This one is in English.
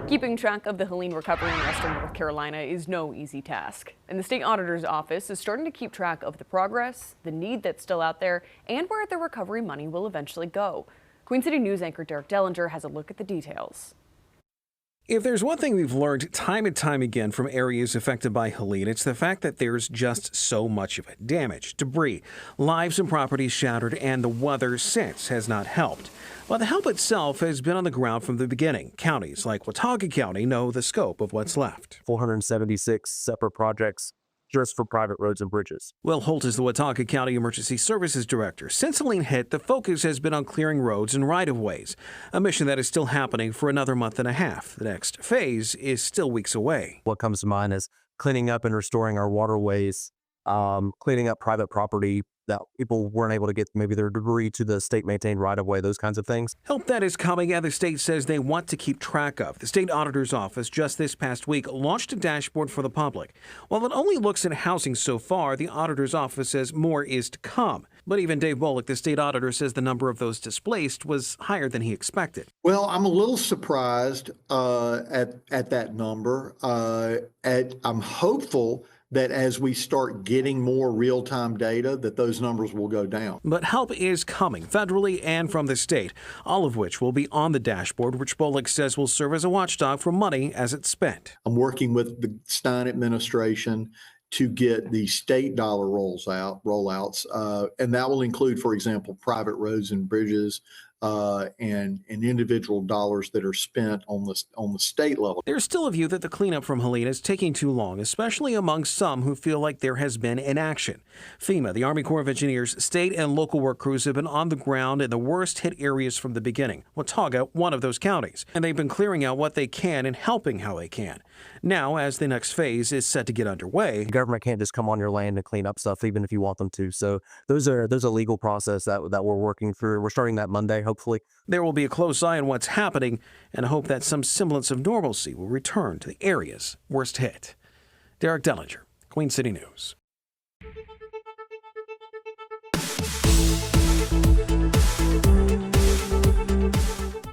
Keeping track of the Helene recovery in western North Carolina is no easy task, and the state auditor's office is starting to keep track of the progress, the need that's still out there, and where the recovery money will eventually go. Queen City News anchor Derek Dellinger has a look at the details. If there's one thing we've learned time and time again from areas affected by Helene, it's the fact that there's just so much of it. Damage, debris, lives and properties shattered, and the weather since has not helped. While the help itself has been on the ground from the beginning, counties like Watauga County know the scope of what's left. 476 separate projects just for private roads and bridges. Will Holt is the Watauga County Emergency Services Director. Since Helene hit, the focus has been on clearing roads and right-of-ways, a mission that is still happening for another month and a half. The next phase is still weeks away. What comes to mind is cleaning up and restoring our waterways, cleaning up private property that people weren't able to get maybe their debris to the state-maintained right-of-way, those kinds of things. Help that is coming, and the state says they want to keep track of. The state auditor's office just this past week launched a dashboard for the public. While it only looks at housing so far, the auditor's office says more is to come. But even Dave Bullock, the state auditor, says the number of those displaced was higher than he expected. Well, I'm a little surprised at that number. I'm hopeful that as we start getting more real-time data, that those numbers will go down. But help is coming, federally and from the state, all of which will be on the dashboard, which Bullock says will serve as a watchdog for money as it's spent. I'm working with the Stein administration to get the state dollar rollouts, and that will include, for example, private roads and bridges, and individual dollars that are spent on the state level. There's still a view that the cleanup from Helene is taking too long, especially among some who feel like there has been inaction. FEMA, the Army Corps of Engineers, state and local work crews have been on the ground in the worst hit areas from the beginning. Watauga, one of those counties, and they've been clearing out what they can and helping how they can. Now, as the next phase is set to get underway, The government can't just come on your land and clean up stuff, even if you want them to. So there's a legal process that we're working through. We're starting that Monday, hopefully. there will be a close eye on what's happening and hope that some semblance of normalcy will return to the areas worst hit. Derek Dellinger, Queen City News.